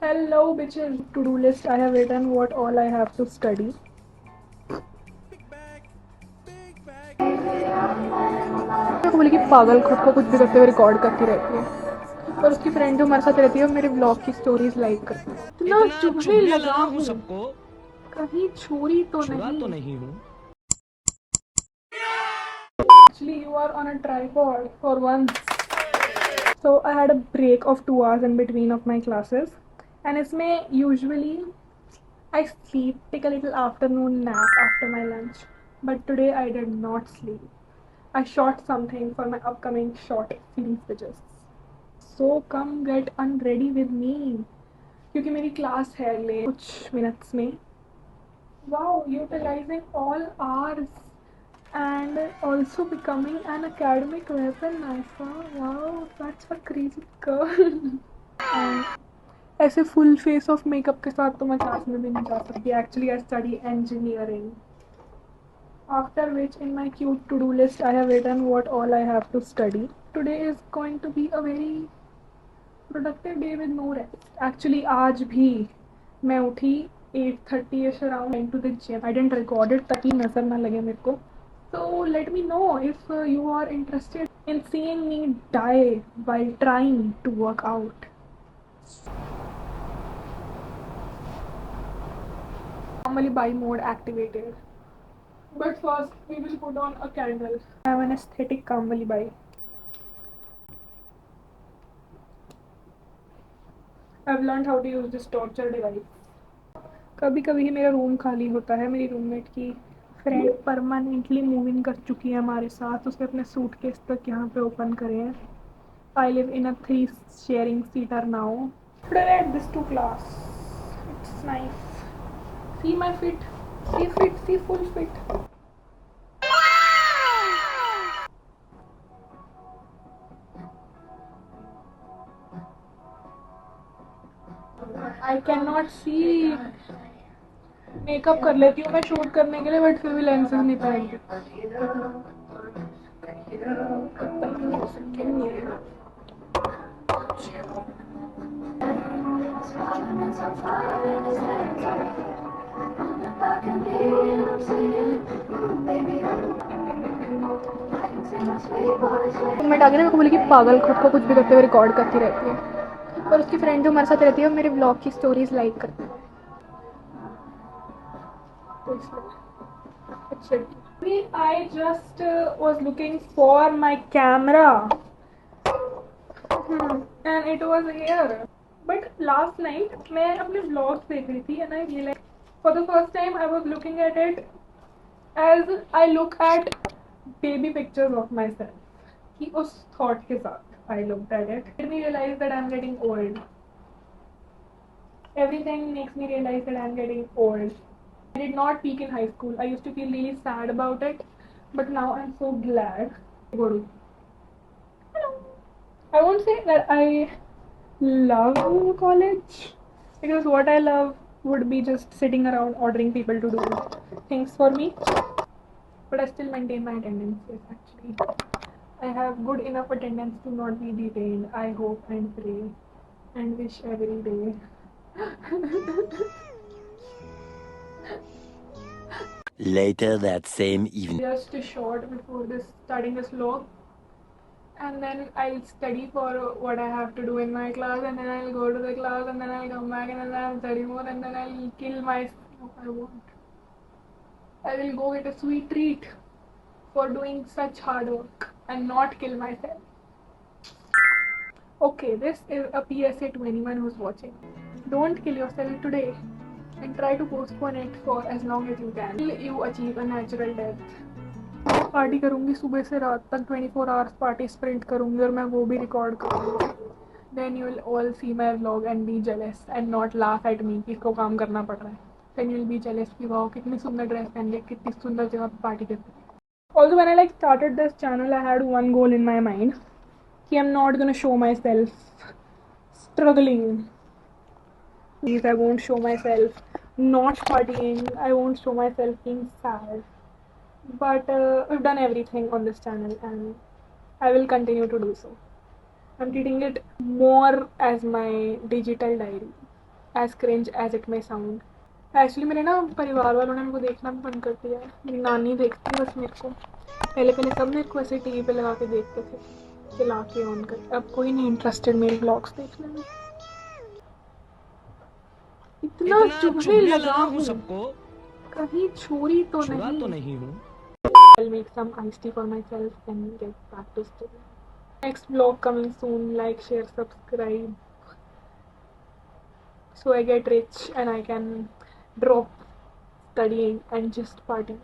Hello bitches. To-do list I have written what all I have to study. मैं बोली कि पागल खुद को कुछ भी करते हुए रिकॉर्ड करती रहती है और उसकी फ्रेंड जो हमारे साथ रहती है वो मेरे ब्लॉग की स्टोरीज लाइक करती है। इतना चुभने लगा हूँ सबको, कहीं छुरी तो नहीं हूँ। Actually you are on a tripod for once. So I had a break of 2 hours in between of my classes and इसमें usually I sleep, take a little afternoon nap after my lunch, but today I did not sleep. I shot something for my upcoming short film pitches. So come get unready with me क्योंकि मेरी class है अगले कुछ minutes में. Wow, utilizing all hours and also becoming an academic weapon, Naifa. Wow, that's a crazy girl. And ऐसे full face of makeup के साथ तो मैं क्लास में भी नहीं जा सकती. Actually I study engineering. After which in my cute to-do list I have written what all I have to study. Today is going to be a very productive day with no rest. Actually आज भी मैं उठी 8:30ish around, went to the gym. I didn't record it ताकि नज़र ना लगे मेरे को. So let me know if you are interested in seeing me die while trying to work out. Normally by mode activated. But first, we will put on a candle. I have an aesthetic Kamali Bai. I've learned how to use this torture device. कभी कभी ही मेरा room खाली होता है. मेरी roommate की friend permanently move in कर चुकी है हमारे साथ. उसने अपने सूटकेस तक यहाँ पे ओपन करे हैं. I live in a 3 sharing seater now. Should I add this to class? It's nice. See my fit. See fit. See full fit. I cannot see. Makeup कर लेती हूँ मैं शूट करने के लिए, बट फिर भी लेंसेज नहीं पहनती. मैं आगे ना मेरे को बोली कि पागल खुद को कुछ भी करते हुए रिकॉर्ड करती रहती है और उसकी फ्रेंड जो हमारे साथ रहती है वो मेरे ब्लॉग की स्टोरीज लाइक करती है. I just was looking for my camera and it was here. But last night मैं अपने vlogs देख रही थी and I realized for the first time I was looking at it as I look at baby pictures of myself. कि उस thought के साथ I looked at it. It made me realize that I'm getting old. Everything makes me realize that I'm getting old. I did not peak in high school. I used to feel really sad about it, but now I'm so glad. Hello. I won't say that I love college because what I love would be just sitting around ordering people to do things for me. But I still maintain my attendance. Yes, actually, I have good enough attendance to not be detained. I hope and pray and wish every day. Later that same evening. Just a short before this starting this vlog, and then I'll study for what I have to do in my class, and then I'll go to the class, and then I'll come back, and then I'll study more, and then I'll kill myself. I won't. I will go get a sweet treat for doing such hard work and not kill myself. Okay, this is a PSA to anyone who's watching. Don't kill yourself today and try to postpone it for as long as you can till you achieve a natural death. Party करूँगी सुबह से रात तक 24 hours party sprint करूँगी और मैं वो भी रिकॉर्ड करूँगी. Then you will all see my vlog and be jealous and not laugh at me कि इसको काम करना पड़ रहा है. Then you will be jealous कि वाओ कितनी सुंदर ड्रेस पहन के कितनी सुंदर जगह पे पार्टी करती है. Also when I started this channel I had one goal in my mind कि I'm not gonna show myself struggling. Please, I won't show myself not partying. I won't show myself being sad. But I've done everything on this channel and I will continue to do so. I'm treating it more as my digital diary. as cringe as it may sound. Actually मेरे ना परिवार वालों ने मेरे को देखना भी बंद कर दिया है. मेरी नानी देखती है बस मेरे को. पहले पहले सब मेरे को ऐसे टीवी पे लगा के देखते थे, चला के ऑन कर. अब कोई नहीं इंटरेस्टेड मेरे ब्लॉग्स देखने में. इतना चुभने लगा हूँ सबको, कहीं छुरी तो छुरा तो नहीं. नहीं हूँ. I'll make some iced tea for myself and get back to studying. Next vlog coming soon. Like, share, subscribe. So I get rich and I can drop studying and just party.